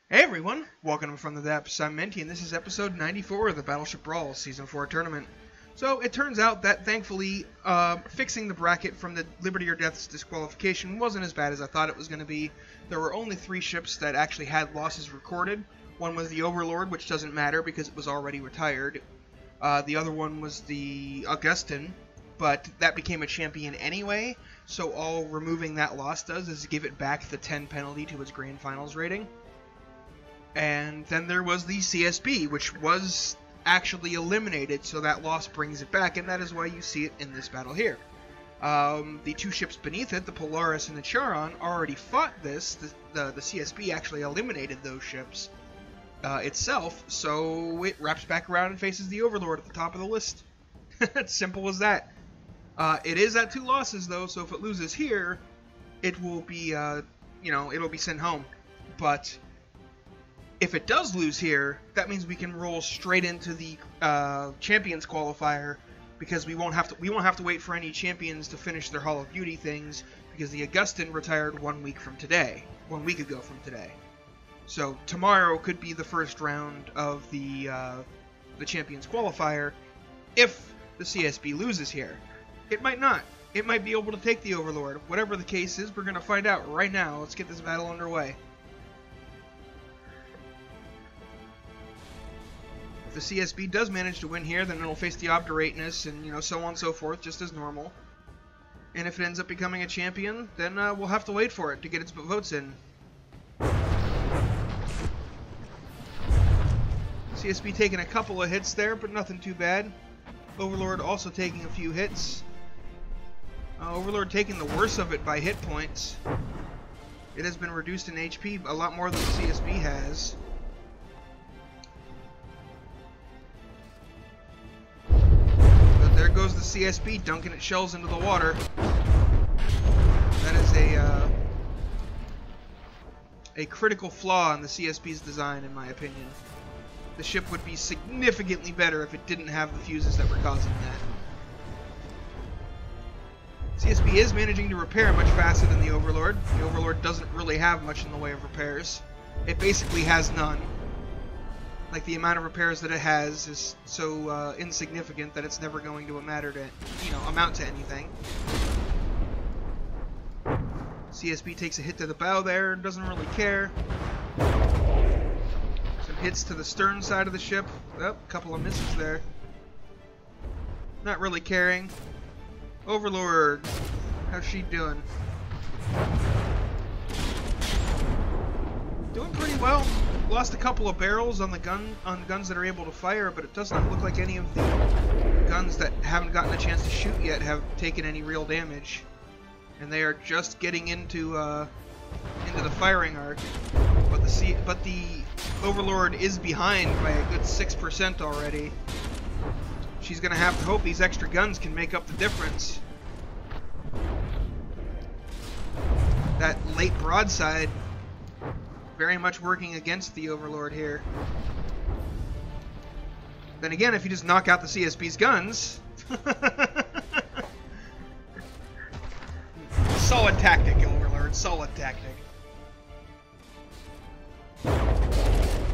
Hey everyone, welcome from the depths. I'm Minty, and this is episode 94 of the Battleship Brawl Season 4 tournament. So it turns out that thankfully, fixing the bracket from the Liberty or Death's disqualification wasn't as bad as I thought it was going to be. There were only 3 ships that actually had losses recorded. One was the Overlord, which doesn't matter because it was already retired. The other one was the Augustin, but that became a champion anyway, so all removing that loss does is give it back the 10 penalty to its Grand Finals rating. And then there was the CSB, which was actually eliminated, so that loss brings it back, and that is why you see it in this battle here. The 2 ships beneath it, the Polaris and the Charon, already fought this. The CSB actually eliminated those ships itself, so it wraps back around and faces the Overlord at the top of the list. It's simple as that. It is at 2 losses, though, so if it loses here, it will be, it'll be sent home. But if it does lose here, that means we can roll straight into the Champions qualifier, because we won't have to wait for any champions to finish their Hall of Beauty things, because the Augustin retired 1 week from today, 1 week ago from today. So tomorrow could be the first round of the Champions qualifier. If the CSB loses here, it might not. It might be able to take the Overlord. Whatever the case is, we're going to find out right now. Let's get this battle underway. If the CSB does manage to win here, then it'll face the Obdurateness and, so on and so forth, just as normal. And if it ends up becoming a champion, then we'll have to wait for it to get its votes in. CSB taking a couple of hits there, but nothing too bad. Overlord also taking a few hits. Overlord taking the worst of it by hit points. It has been reduced in HP a lot more than the CSB has. But there goes the CSB dunking its shells into the water. That is a critical flaw in the CSB's design, in my opinion. The ship would be significantly better if it didn't have the fuses that were causing that. CSB is managing to repair much faster than the Overlord. The Overlord doesn't really have much in the way of repairs. It basically has none. Like, the amount of repairs that it has is so insignificant that it's never going to amount to anything. CSB takes a hit to the bow there, doesn't really care. Some hits to the stern side of the ship. Oh, a couple of misses there. Not really caring. Overlord, how's she doing? Doing pretty well. Lost a couple of barrels on the guns that are able to fire, but it does not look like any of the guns that haven't gotten a chance to shoot yet have taken any real damage, and they are just getting into the firing arc. But the Overlord is behind by a good 6% already. She's gonna have to hope these extra guns can make up the difference. That late broadside very much working against the Overlord here. Then again, if you just knock out the CSB's guns... Solid tactic, Overlord. Solid tactic.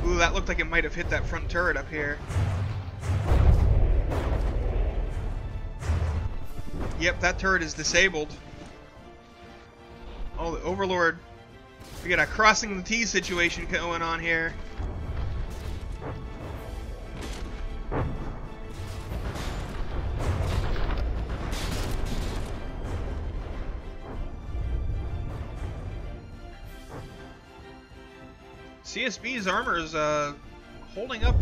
Ooh, that looked like it might have hit that front turret up here. Yep, that turret is disabled. Oh, the Overlord. We got a crossing the T situation going on here. CSB's armor is holding up.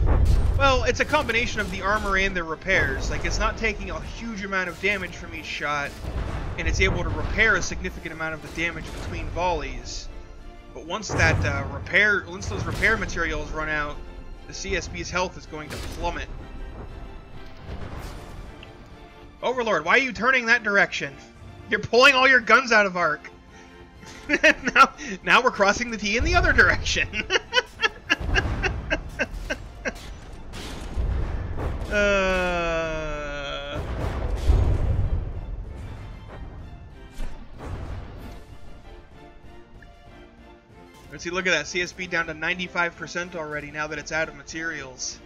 Well, it's a combination of the armor and the repairs. Like, it's not taking a huge amount of damage from each shot, and it's able to repair a significant amount of the damage between volleys. But once that once those repair materials run out, the CSB's health is going to plummet. Overlord, why are you turning that direction? You're pulling all your guns out of arc. now we're crossing the T in the other direction. And see, look at that. CSB down to 95% already now that it's out of materials.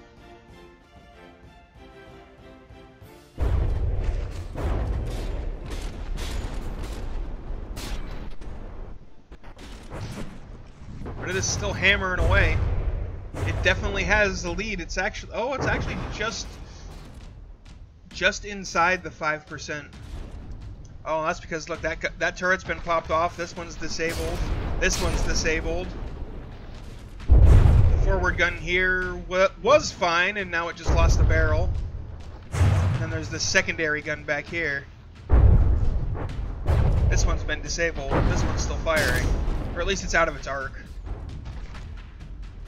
But it is still hammering away. It definitely has the lead. It's actually... Oh, it's actually just inside the 5%. Oh, that's because, look, that turret's been popped off. This one's disabled. This one's disabled. The forward gun here was fine, and now it just lost the barrel. And there's the secondary gun back here. This one's been disabled. This one's still firing. Or at least it's out of its arc.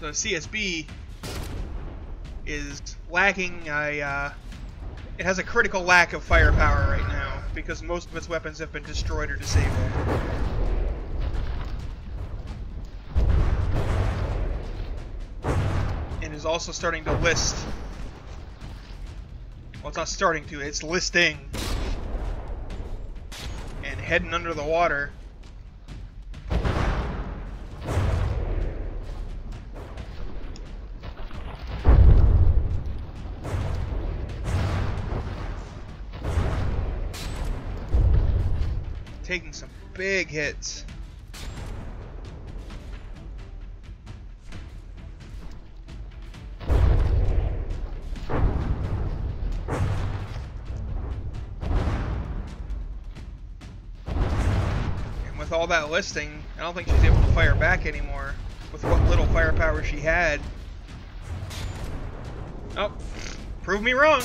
So CSB is lacking it has a critical lack of firepower right now because most of its weapons have been destroyed or disabled. And is also starting to list. Well, it's not starting to, it's listing. And heading under the water. Taking some big hits. And with all that listing, I don't think she's able to fire back anymore with what little firepower she had. Oh, prove me wrong.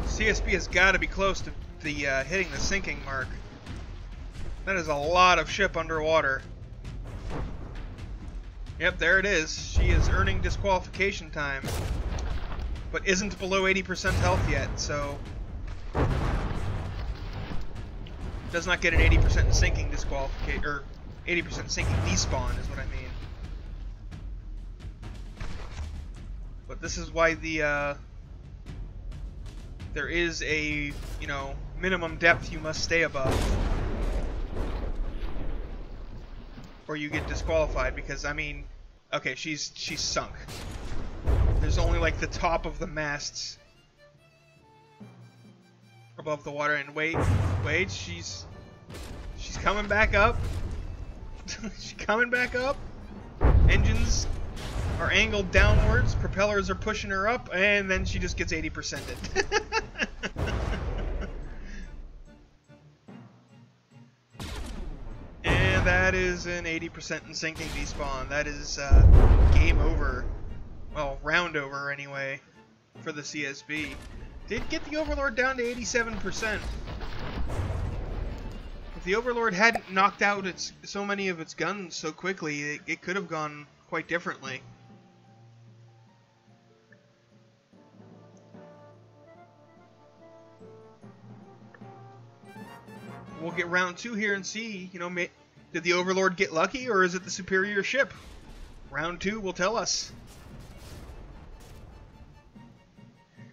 CSB has got to be close to the hitting the sinking mark. That is a lot of ship underwater. Yep, there it is. She is earning disqualification time, but isn't below 80% health yet, so does not get an 80% sinking disqualification, or 80% sinking despawn is what I mean. But this is why the there is a, you know, minimum depth you must stay above, or you get disqualified. Because I mean, okay, she's sunk. There's only like the top of the masts above the water, and wait, she's coming back up. She's coming back up. Engines are angled downwards, propellers are pushing her up, and then she just gets 80%'d. And that is an 80% in sinking despawn. That is game over. Well, round over anyway, for the CSB. Did get the Overlord down to 87%. If the Overlord hadn't knocked out so many of its guns so quickly, it could have gone quite differently. We'll get round 2 here and see, you know, did the Overlord get lucky, or is it the superior ship? Round 2 will tell us.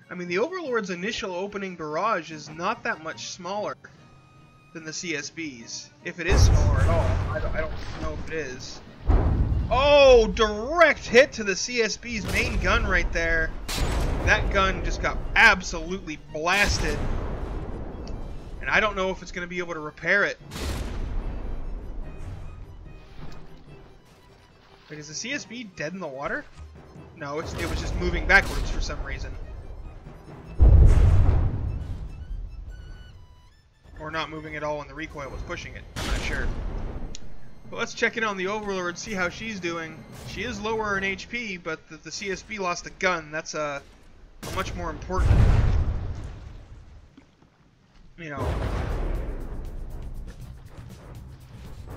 I mean, the Overlord's initial opening barrage is not that much smaller than the CSB's. If it is smaller at all. I don't know if it is. Oh, direct hit to the CSB's main gun right there. That gun just got absolutely blasted. And I don't know if it's going to be able to repair it. Wait, is the CSB dead in the water? No, it was just moving backwards for some reason. Or not moving at all when the recoil was pushing it. I'm not sure. But let's check in on the Overlord, see how she's doing. She is lower in HP, but the CSB lost a gun. That's a much more important, you know.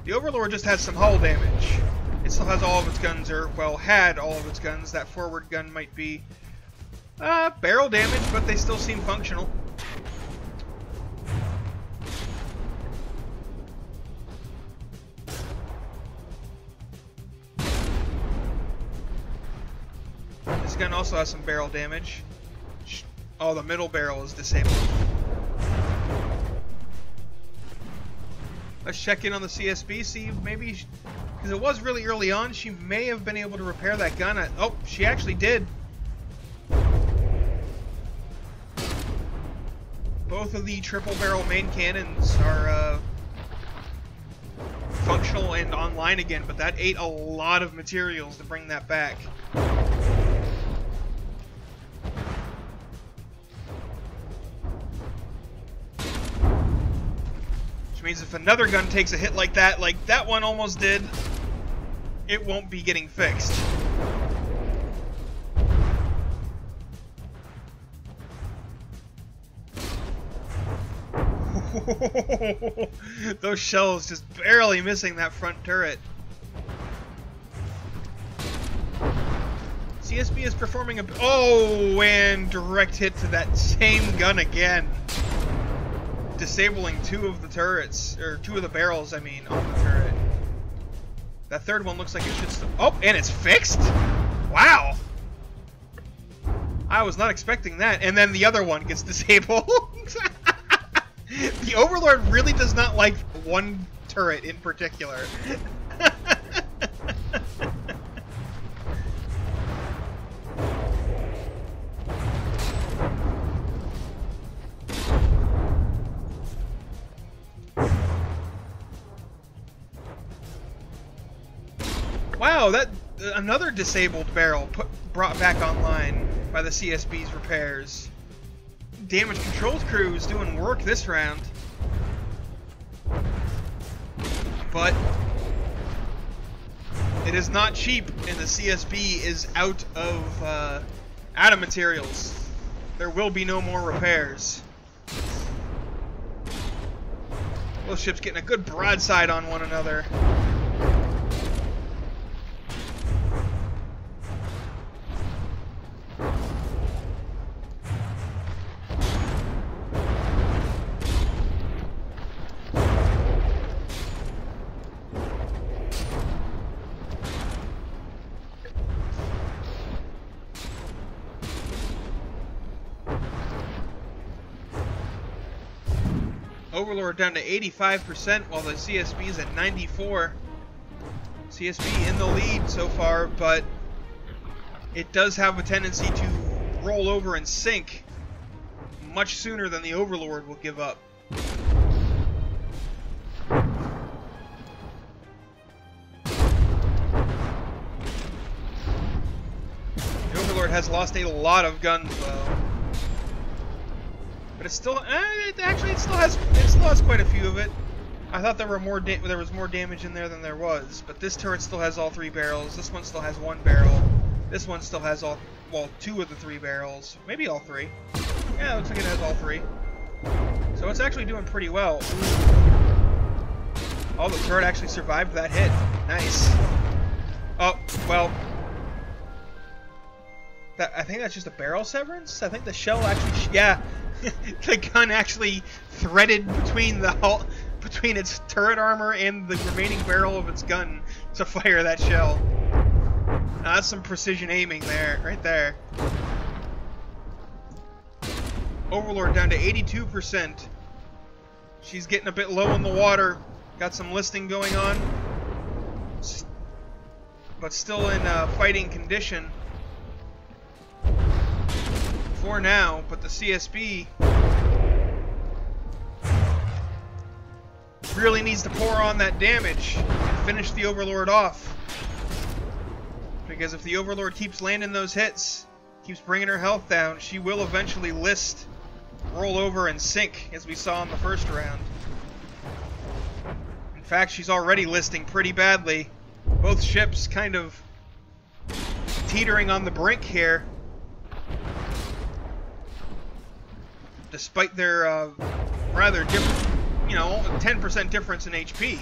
The Overlord just has some hull damage. It still has all of its guns, or, well, had all of its guns. That forward gun might be barrel damage, but they still seem functional. This gun also has some barrel damage. Oh, the middle barrel is disabled. Let's check in on the CSB, see maybe, because it was really early on, she may have been able to repair that gun. Oh, she actually did. Both of the triple barrel main cannons are functional and online again, but that ate a lot of materials to bring that back. Means if another gun takes a hit like that one almost did, it won't be getting fixed. Those shells just barely missing that front turret. CSB is performing a... Oh, and direct hit to that same gun again. Disabling two of the turrets, or two of the barrels, I mean, on the turret. That third one looks like it should still... Oh, and it's fixed? Wow! I was not expecting that. And then the other one gets disabled. The Overlord really does not like one turret in particular. Wow, that another disabled barrel brought back online by the CSB's repairs. Damage control crew is doing work this round, but it is not cheap, and the CSB is out of materials. There will be no more repairs. Both ships getting a good broadside on one another. Overlord down to 85%, while the CSB is at 94%. CSB in the lead so far, but it does have a tendency to roll over and sink much sooner than the Overlord will give up. The Overlord has lost a lot of guns, though. But it still, it still has quite a few of it. I thought there was more damage in there than there was, but this turret still has all three barrels. This one still has one barrel. This one still has two of the three barrels, maybe all three. Yeah, it looks like it has all three. So it's actually doing pretty well. Oh, the turret actually survived that hit. Nice. Oh, well. I think that's just a barrel severance. I think the shell actually, yeah. The gun actually threaded between its turret armor and the remaining barrel of its gun to fire that shell. Now, that's some precision aiming there, right there. Overlord down to 82%. She's getting a bit low in the water. Got some listing going on, but still in fighting condition for now. But the CSB really needs to pour on that damage and finish the Overlord off. Because if the Overlord keeps landing those hits, keeps bringing her health down, she will eventually list, roll over, and sink, as we saw in the first round. In fact, she's already listing pretty badly. Both ships kind of teetering on the brink here. Despite their rather different, you know, 10% difference in HP.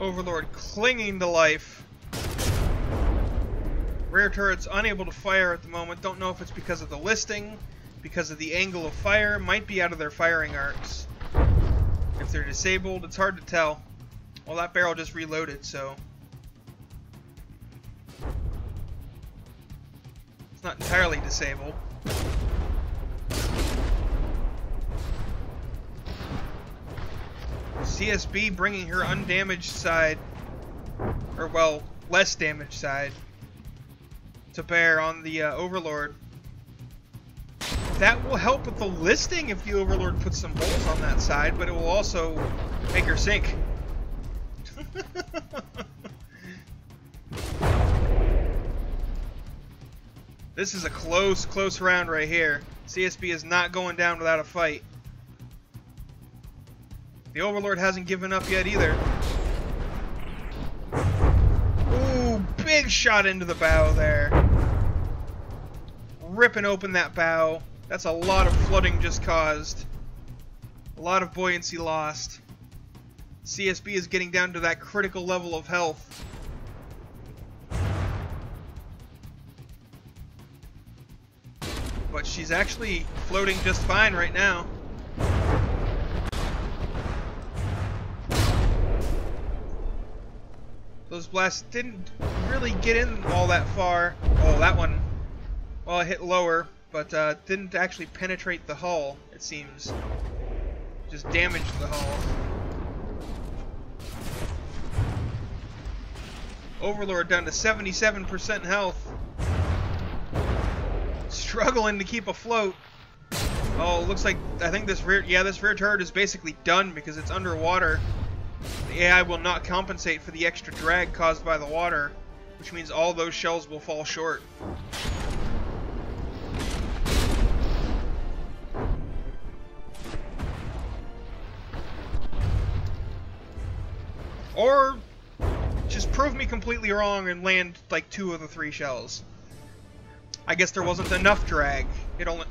Overlord clinging to life. Rear turrets unable to fire at the moment. Don't know if it's because of the listing, because of the angle of fire. Might be out of their firing arcs. If they're disabled, it's hard to tell. Well, that barrel just reloaded, so it's not entirely disabled. CSB bringing her undamaged side, or well, less damaged side, to bear on the Overlord. That will help with the listing if the Overlord puts some holes on that side, but it will also make her sink. This is a close round right here. CSB is not going down without a fight. The Overlord hasn't given up yet either. Ooh, big shot into the bow there. Ripping open that bow. That's a lot of flooding just caused. A lot of buoyancy lost. CSB is getting down to that critical level of health. But she's actually floating just fine right now. Those blasts didn't really get in all that far. Oh, that one, well, it hit lower, but didn't actually penetrate the hull, it seems. Just damaged the hull. Overlord down to 77% health. Struggling to keep afloat. Oh, looks like, I think this rear turret is basically done because it's underwater. The AI will not compensate for the extra drag caused by the water, which means all those shells will fall short. Or just prove me completely wrong and land like 2 of the 3 shells. I guess there wasn't enough drag. It only...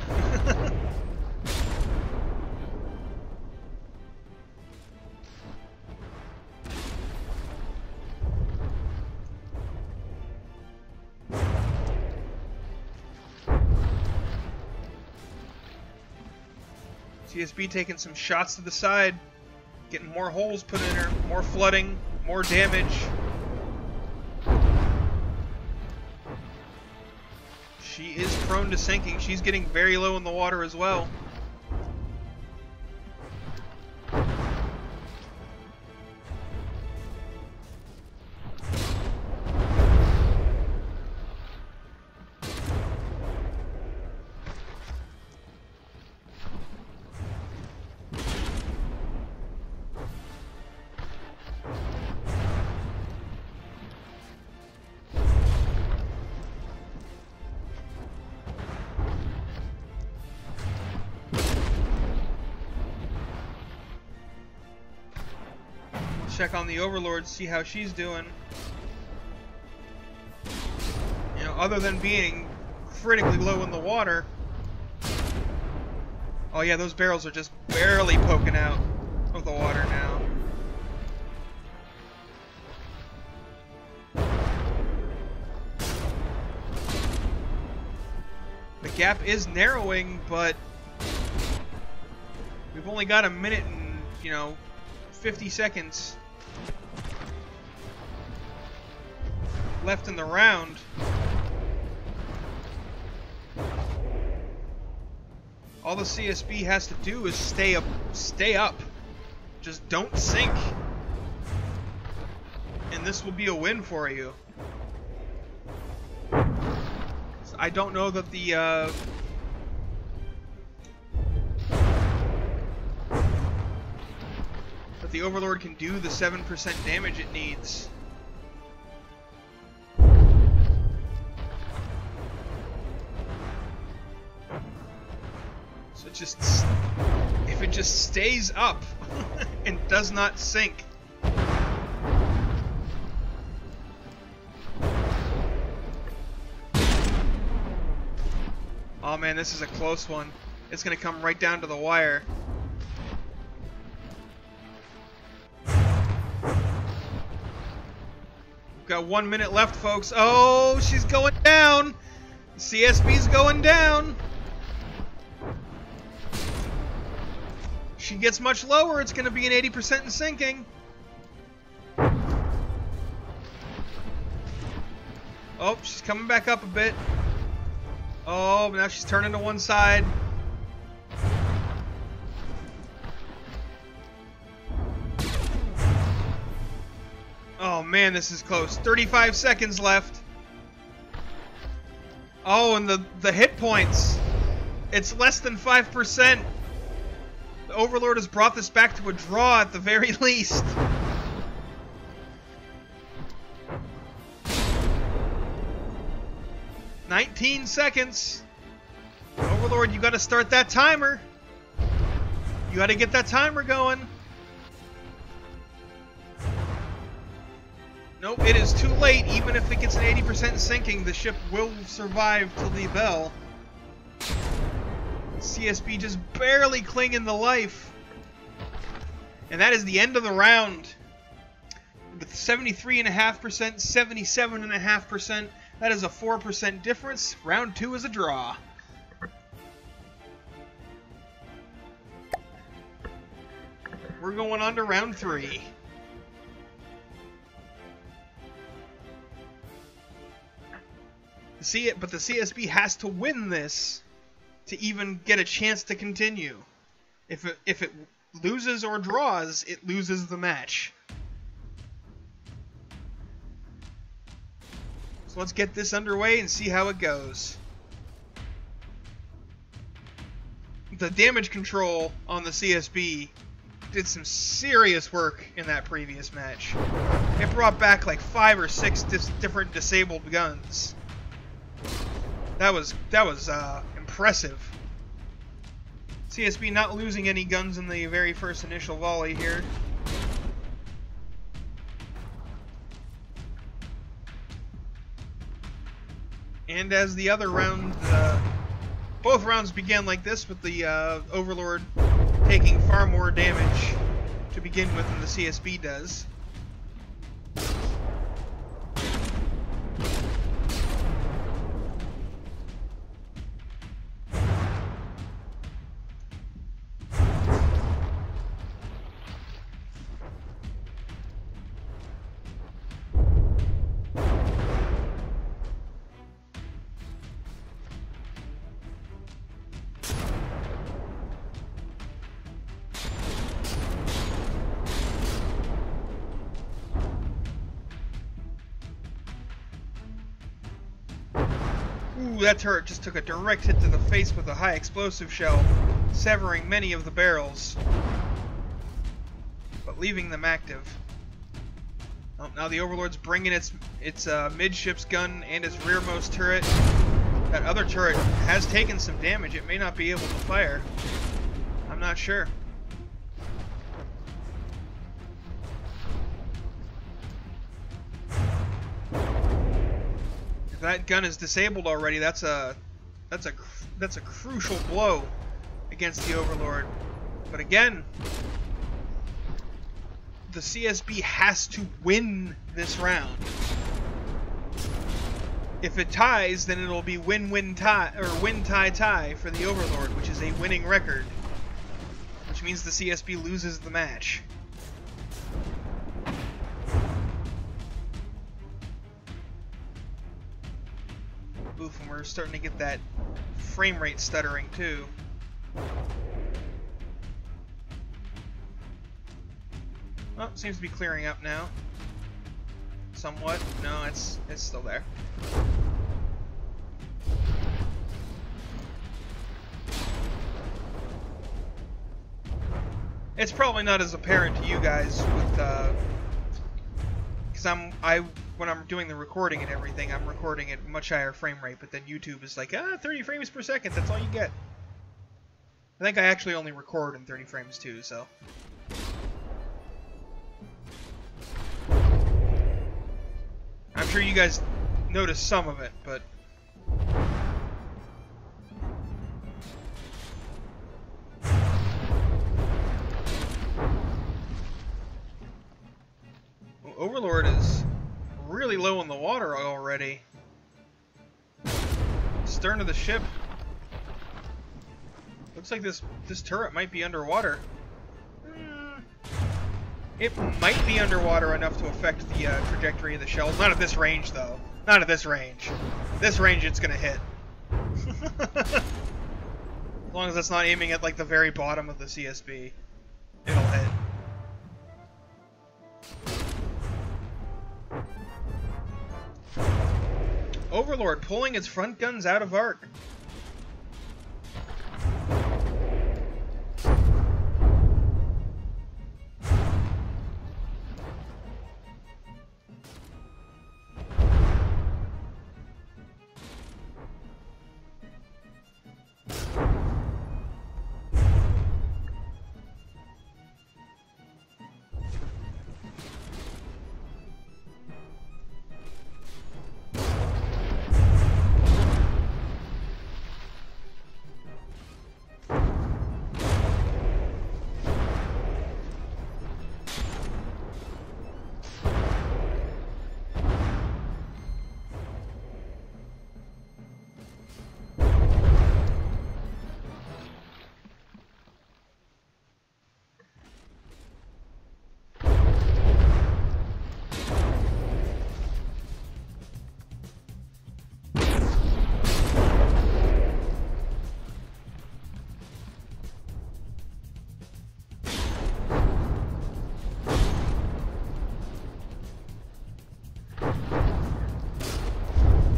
CSB taking some shots to the side, getting more holes put in her, more flooding, more damage. She is prone to sinking. She's getting very low in the water as well. Check on the Overlord, see how she's doing. You know, other than being critically low in the water. Oh yeah, those barrels are just barely poking out of the water now. The gap is narrowing, but we've only got a minute and, you know, 50 seconds left in the round. All the CSB has to do is stay up. Just don't sink. and this will be a win for you. I don't know that the Overlord can do the 7% damage it needs. So if it just stays up and does not sink. Oh man, this is a close one. It's gonna come right down to the wire. We've got 1 minute left, folks. Oh, she's going down. CSB's going down. She gets much lower, it's gonna be an 80% and sinking. Oh, she's coming back up a bit. Oh, now she's turning to one side. Oh man, this is close. 35 seconds left. Oh, and the hit points. It's less than 5%. The Overlord has brought this back to a draw at the very least. "19 seconds. Overlord, you gotta start that timer. You gotta get that timer going. Nope, it is too late. Even if it gets an 80% sinking, the ship will survive till the bell. CSB just barely clinging to life. And that is the end of the round. With 73.5%, 77.5%. That is a 4% difference. Round 2 is a draw. We're going on to round 3. But the CSB has to win this to even get a chance to continue. If it loses or draws, it loses the match. So let's get this underway and see how it goes. The damage control on the CSB did some serious work in that previous match. It brought back like 5 or 6 different disabled guns. That was impressive. CSB not losing any guns in the very first initial volley here. And as the other round, both rounds began like this, with the Overlord taking far more damage to begin with than the CSB does. Ooh, that turret just took a direct hit to the face with a high explosive shell, severing many of the barrels, but leaving them active. Oh, now the Overlord's bringing its midships gun and its rearmost turret. That other turret has taken some damage. It may not be able to fire. I'm not sure. That gun is disabled already. That's a crucial blow against the Overlord. But again, the CSB has to win this round. If it ties, then it'll be win-win-tie or win-tie-tie for the Overlord, which is a winning record, which means the CSB loses the match. Oof, and we're starting to get that frame rate stuttering too. Oh, seems to be clearing up now. somewhat. No, it's still there. It's probably not as apparent to you guys with because when I'm doing the recording and everything, I'm recording at much higher frame rate, but then YouTube is like 30 frames per second. That's all you get. I think I actually only record in 30 frames too, so. I'm sure you guys notice some of it, but well, Overlord is really low in the water already. Stern of the ship. Looks like this turret might be underwater. It might be underwater enough to affect the trajectory of the shells. Not at this range, though. Not at this range. This range, it's gonna hit. As long as it's not aiming at like the very bottom of the CSB, it'll hit. Overlord pulling its front guns out of arc.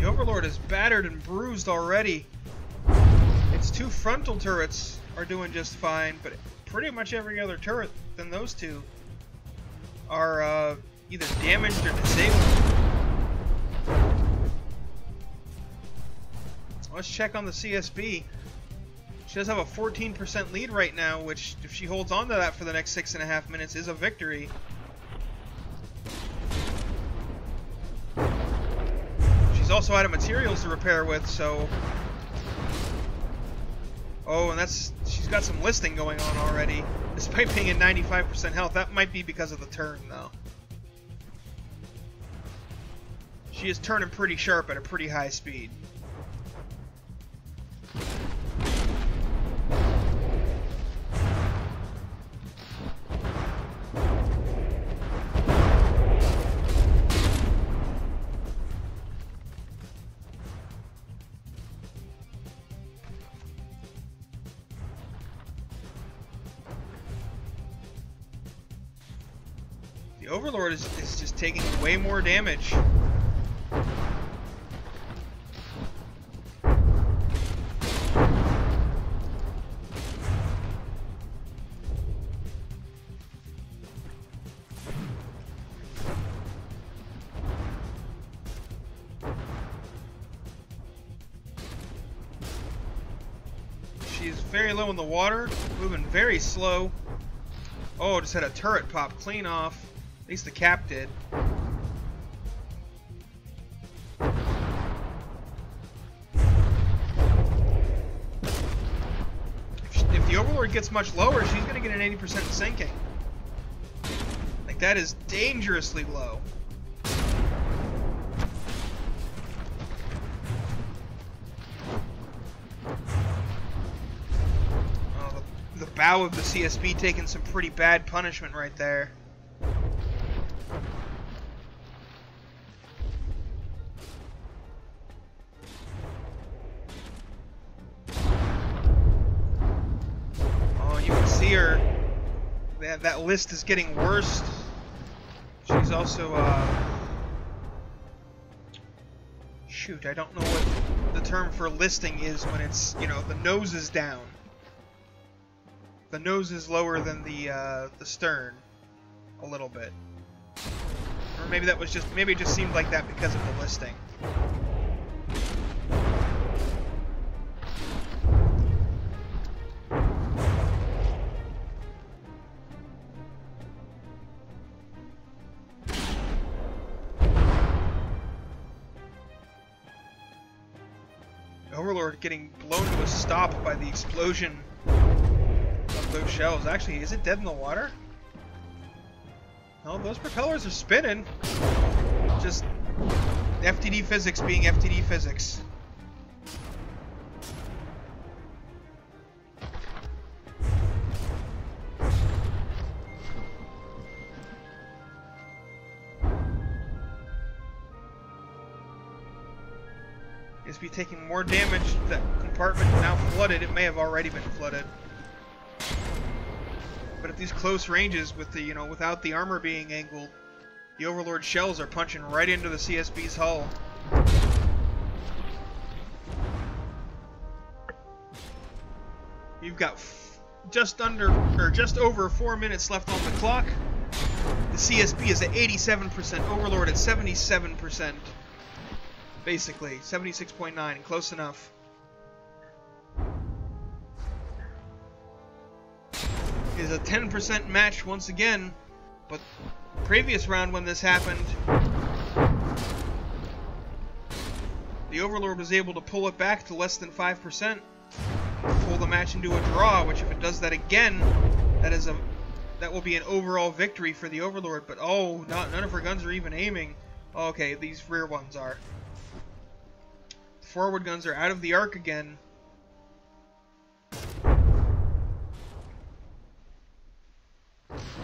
Overlord is battered and bruised already. Its two frontal turrets are doing just fine, but pretty much every other turret than those two are either damaged or disabled. Let's check on the CSB. She does have a 14% lead right now, which, if she holds on to that for the next 6.5 minutes, is a victory. She's also out of materials to repair with, so... Oh, and she's got some listing going on already. Despite being at 95% health, that might be because of the turn, though. She is turning pretty sharp at a pretty high speed. The Overlord is just taking way more damage. She's very low in the water, moving very slow. Oh, just had a turret pop clean off. At least the cap did. If the Overlord gets much lower, she's going to get an 80% sinking. Like, that is dangerously low. Oh, the bow of the CSB taking some pretty bad punishment right there. That list is getting worse. She's also shoot, I don't know what the term for listing is when it's, you know, the nose is down. The nose is lower than the stern a little bit. Or maybe that was just, maybe it just seemed like that because of the listing. Overlord getting blown to a stop by the explosion of those shells. Actually, is it dead in the water? No, those propellers are spinning. Just FTD physics being FTD physics. Is be taking more damage. That compartment now flooded. It may have already been flooded. But at these close ranges, with the, you know, without the armor being angled, the Overlord shells are punching right into the CSB's hull. You've got just over 4 minutes left on the clock. The CSB is at 87%. Overlord at 77%. Basically, 76.9, close enough. Is a 10% match once again, but previous round when this happened, the Overlord was able to pull it back to less than 5%, pull the match into a draw, which if it does that again, that will be an overall victory for the Overlord. But oh, none of her guns are even aiming. Oh, okay, these rear ones are. Forward guns are out of the arc again.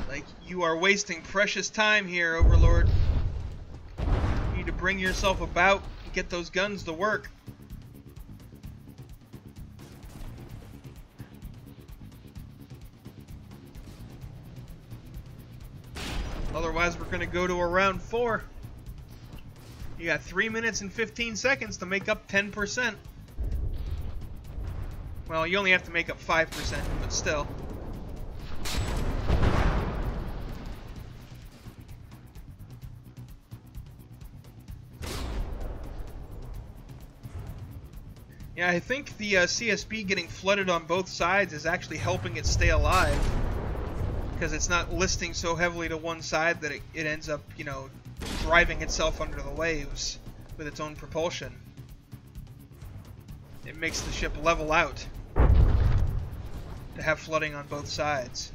Like, you are wasting precious time here, Overlord. You need to bring yourself about and get those guns to work. Otherwise, we're going to go to a round 4. You got 3 minutes and 15 seconds to make up 10%. Well, you only have to make up 5%, but still. Yeah, I think the CSB getting flooded on both sides is actually helping it stay alive. Because it's not listing so heavily to one side that it ends up, you know, driving itself under the waves with its own propulsion. It makes the ship level out to have flooding on both sides.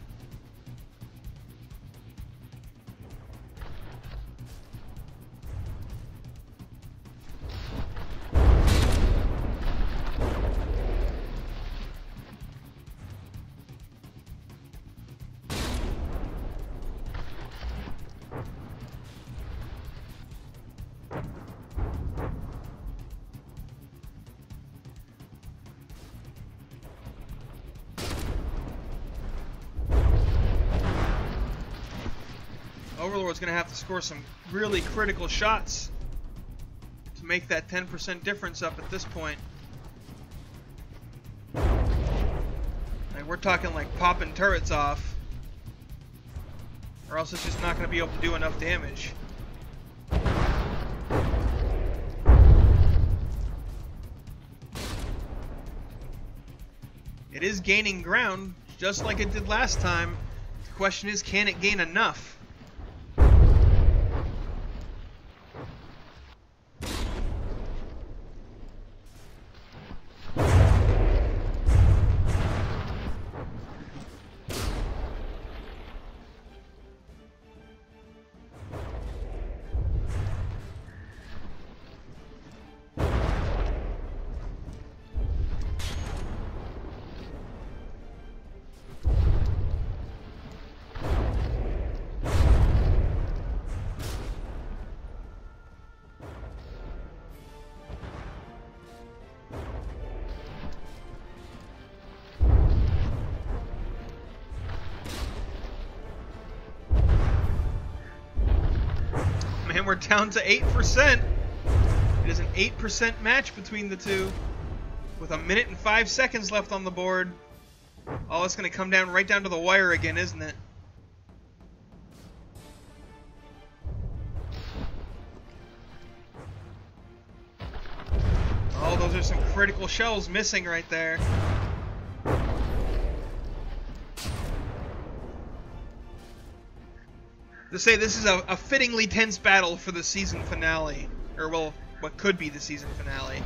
Overlord's going to have to score some really critical shots to make that 10% difference up at this point. Like, we're talking like popping turrets off, or else it's just not going to be able to do enough damage. It is gaining ground, just like it did last time. The question is, can it gain enough? Man, we're down to 8%. It is an 8% match between the two, with 1 minute and 5 seconds left on the board. Oh, it's going to come down right down to the wire again, isn't it? Oh, those are some critical shells missing right there. To say this is a fittingly tense battle for the season finale. Or, well, what could be the season finale.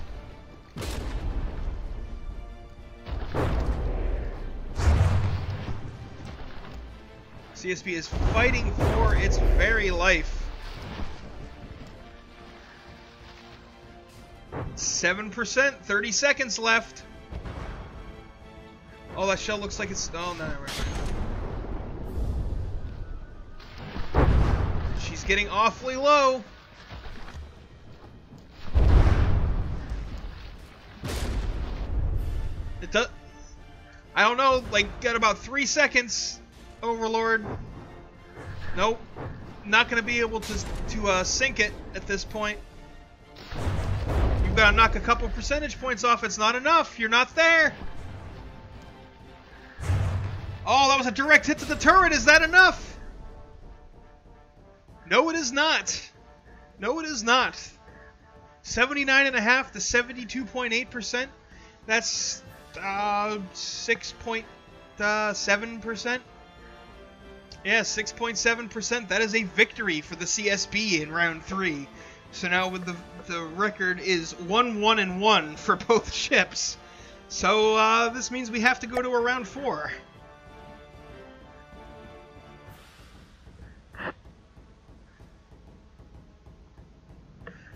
CSB is fighting for its very life. 7%, 30 seconds left. Oh, that shell looks like it's... Oh, no, right. She's getting awfully low. It does... I don't know, like, got about 3 seconds, Overlord. Nope. Not going to be able to sink it at this point. You've got to knock a couple percentage points off. It's not enough. You're not there. Oh, that was a direct hit to the turret. Is that enough? No, it is not. No, it is not. 79.5 to 72.8%. That's 6.7%. Yeah, 6.7%. That is a victory for the CSB in round 3. So now with the record is 1-1-1 for both ships. So this means we have to go to a round 4.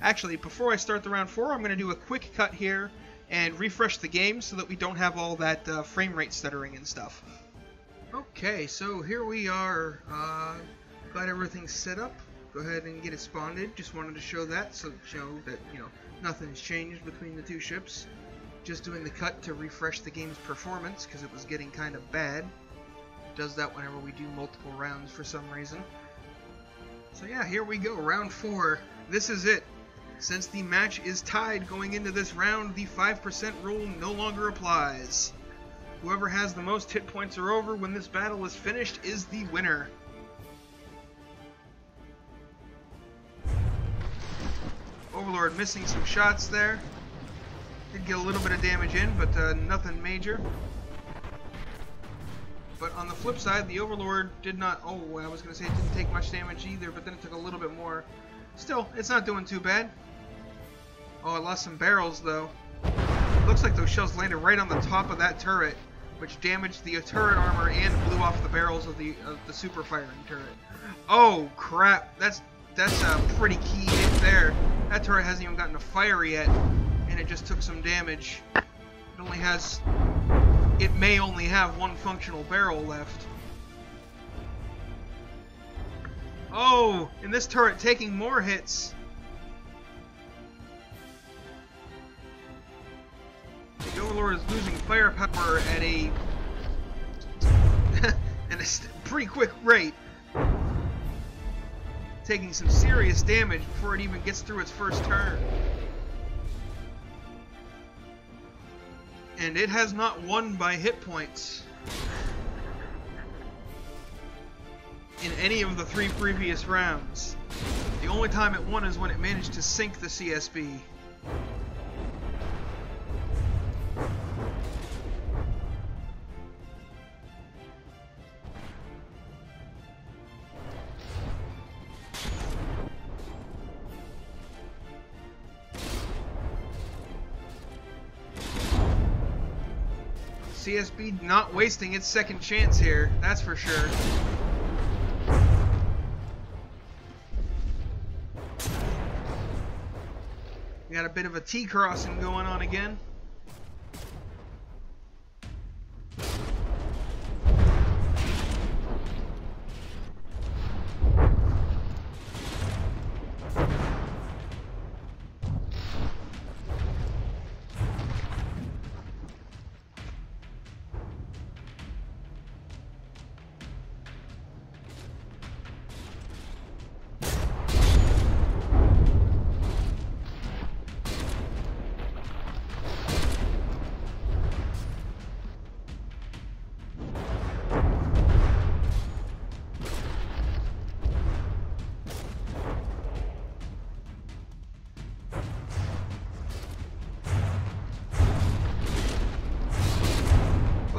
Actually, before I start the round 4, I'm going to do a quick cut here and refresh the game so that we don't have all that frame rate stuttering and stuff. Okay, so here we are. Got everything set up. Go ahead and get it spawned. Just wanted to show that, so show that, you know, nothing's changed between the two ships. Just doing the cut to refresh the game's performance because it was getting kind of bad. It does that whenever we do multiple rounds for some reason. So yeah, here we go, round 4. This is it. Since the match is tied going into this round, the 5% rule no longer applies. Whoever has the most hit points or over when this battle is finished is the winner. Overlord missing some shots there. Did get a little bit of damage in, but nothing major. But on the flip side, the Overlord did not... Oh, I was going to say it didn't take much damage either, but then it took a little bit more. Still, it's not doing too bad. Oh, it lost some barrels, though. Looks like those shells landed right on the top of that turret, which damaged the turret armor and blew off the barrels of the super firing turret. Oh, crap. That's a pretty key hit there. That turret hasn't even gotten a fire yet, and it just took some damage. It may only have one functional barrel left. Oh, and this turret taking more hits. The Overlord is losing firepower at a pretty quick rate. Taking some serious damage before it even gets through its first turn. And it has not won by hit points in any of the 3 previous rounds. The only time it won is when it managed to sink the CSB. CSB not wasting its second chance here, that's for sure. We got a bit of a T-crossing going on again.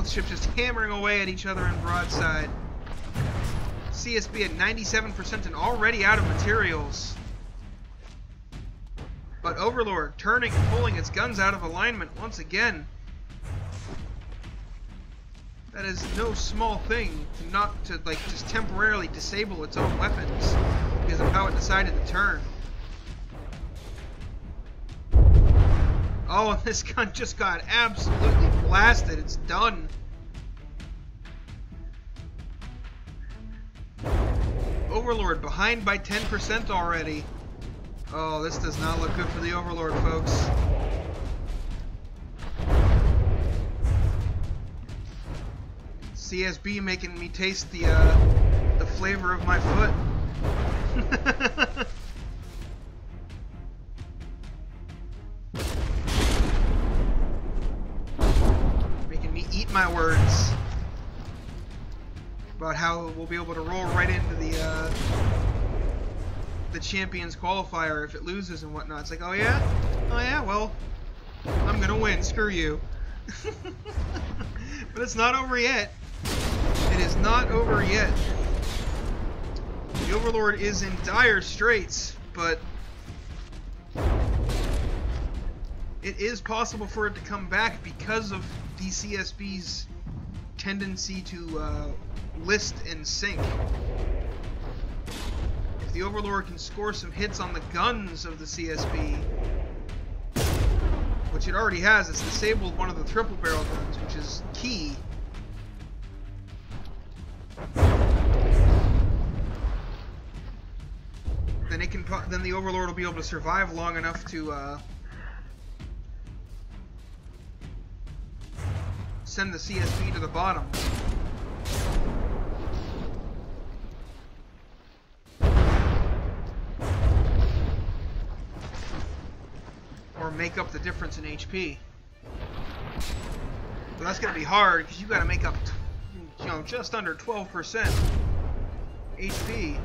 Both ships just hammering away at each other in broadside. CSB at 97% and already out of materials. But Overlord turning and pulling its guns out of alignment once again. That is no small thing to like just temporarily disable its own weapons because of how it decided to turn. Oh, and this gun just got absolutely blasted. It's done. Overlord behind by 10% already. Oh, this does not look good for the Overlord, folks. CSB making me taste the flavor of my foot. Making me eat my words about how we'll be able to roll right into the Champions qualifier if it loses and whatnot. It's like, oh yeah, well, I'm gonna win. Screw you. But it's not over yet. It is not over yet. The Overlord is in dire straits, but it is possible for it to come back because of DCSB's tendency to list and sink. If the Overlord can score some hits on the guns of the CSB, which it already has, it's disabled one of the triple barrel guns, which is key. Then the Overlord will be able to survive long enough to send the CSB to the bottom. Or make up the difference in HP. So that's going to be hard because you got to make up, just under 12% HP.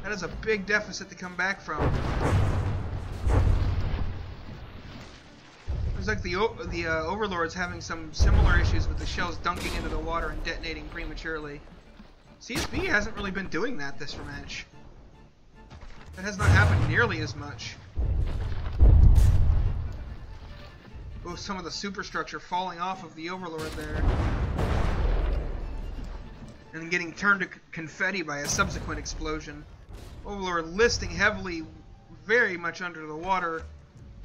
That is a big deficit to come back from. It's like the Overlord's having some similar issues with the shells dunking into the water and detonating prematurely. CSB hasn't really been doing that this match. That has not happened nearly as much. With some of the superstructure falling off of the Overlord there. And getting turned to confetti by a subsequent explosion. Overlord listing heavily, very much under the water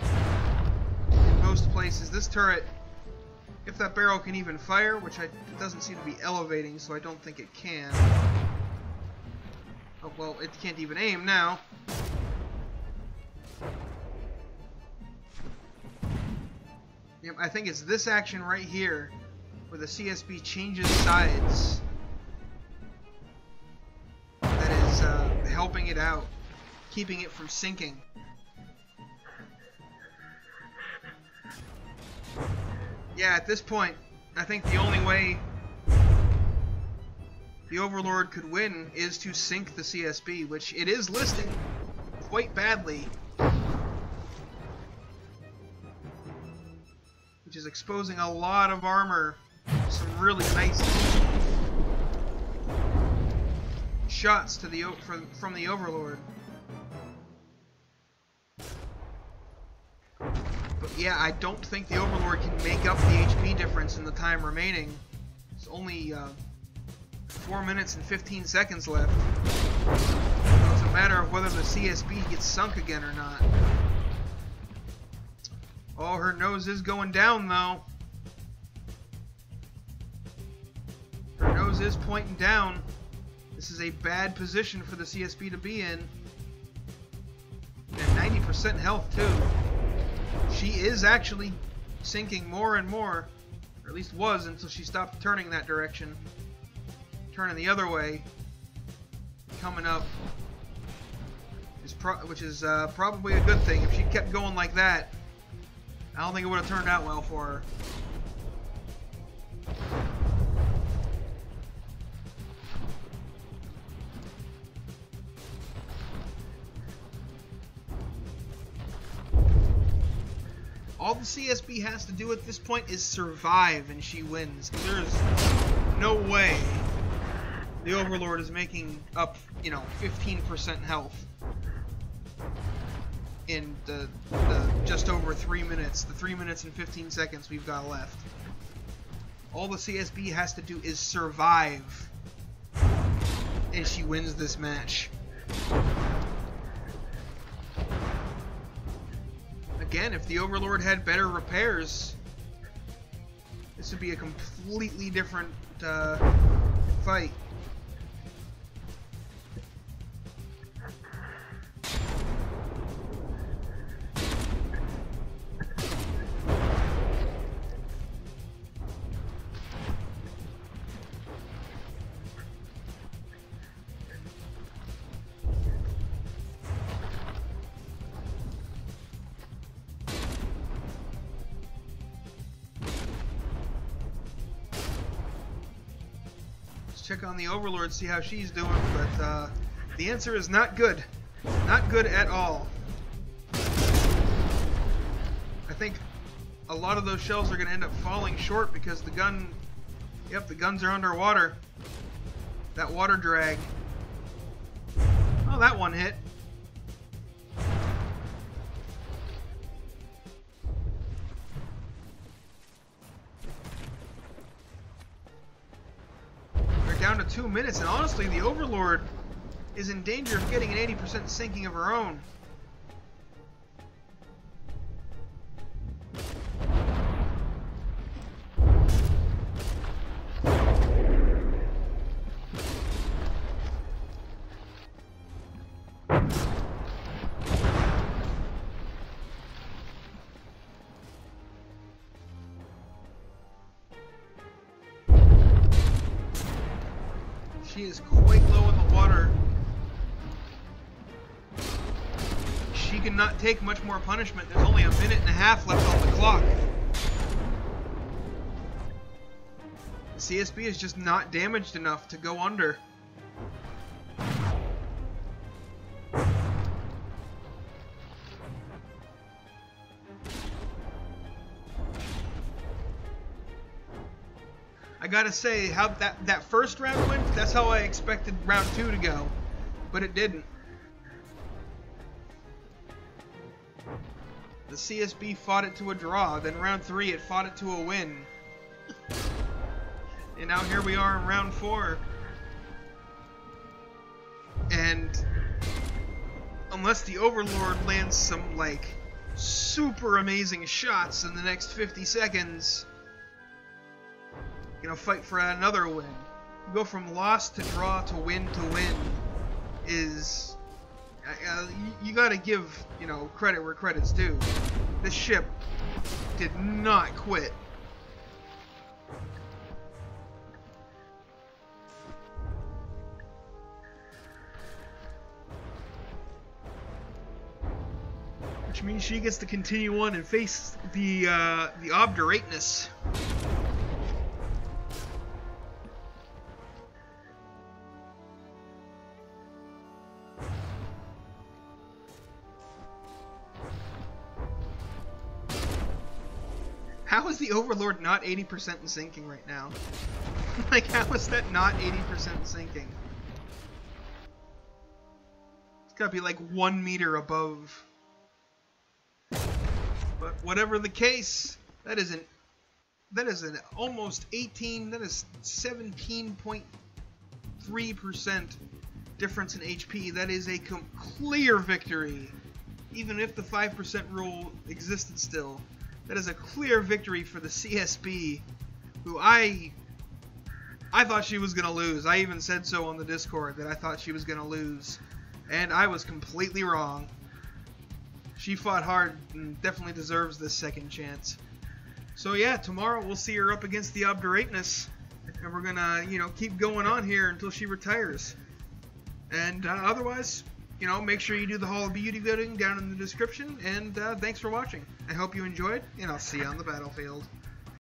in most places. This turret, if that barrel can even fire, which it doesn't seem to be elevating, so I don't think it can. Oh, well, it can't even aim now. Yep, I think it's this action right here where the CSB changes sides that is helping it out, keeping it from sinking. Yeah, at this point, I think the only way the Overlord could win is to sink the CSB, which it is listing quite badly. Which is exposing a lot of armor. Some really nice shots to the from the Overlord. But yeah, I don't think the Overlord can make up the HP difference in the time remaining. It's only 4 minutes and 15 seconds left. So it's a matter of whether the CSB gets sunk again or not. Oh, her nose is going down though. Her nose is pointing down. This is a bad position for the CSB to be in. And 90% health too. She is actually sinking more and more. Or at least was until she stopped turning that direction. Turning the other way. Coming up. Which is probably a good thing. If she kept going like that, I don't think it would have turned out well for her. All the CSB has to do at this point is survive, and she wins. There's no way the Overlord is making up, 15% health in the just over 3 minutes, the 3 minutes and 15 seconds we've got left. All the CSB has to do is survive, and she wins this match. Again, if the Overlord had better repairs, this would be a completely different fight. Check on the Overlord, see how she's doing, but the answer is not good. Not good at all. I think a lot of those shells are going to end up falling short because the gun... Yep, the guns are underwater. That water drag. Oh, that one hit. Down to 2 minutes, and honestly, the Overlord is in danger of getting an 80% sinking of her own. She is quite low in the water. She cannot take much more punishment. There's only a minute and a half left on the clock. The CSB is just not damaged enough to go under. I gotta say, how that first round went, that's how I expected round 2 to go, but it didn't. The CSB fought it to a draw, then round 3 it fought it to a win. And now here we are in round 4. And unless the Overlord lands some, like, super amazing shots in the next 50 seconds... fight for another win. Go from loss to draw to win is you gotta give credit where credit's due. This ship did not quit. Which means she gets to continue on and face the obdurateness. How is the Overlord not 80% in sinking right now? Like, how is that not 80% in sinking? It's gotta be like 1 meter above. But whatever the case, that is an almost 18, that is 17.3% difference in HP. That is a clear victory. Even if the 5% rule existed still. That is a clear victory for the CSB, who I thought she was going to lose. I even said so on the Discord that I thought she was going to lose. And I was completely wrong. She fought hard and definitely deserves this second chance. So yeah, tomorrow we'll see her up against the Obdurateness. And we're going to, keep going on here until she retires. And otherwise... make sure you do the Hall of Beauty voting down in the description, and thanks for watching. I hope you enjoyed, and I'll see you on the battlefield.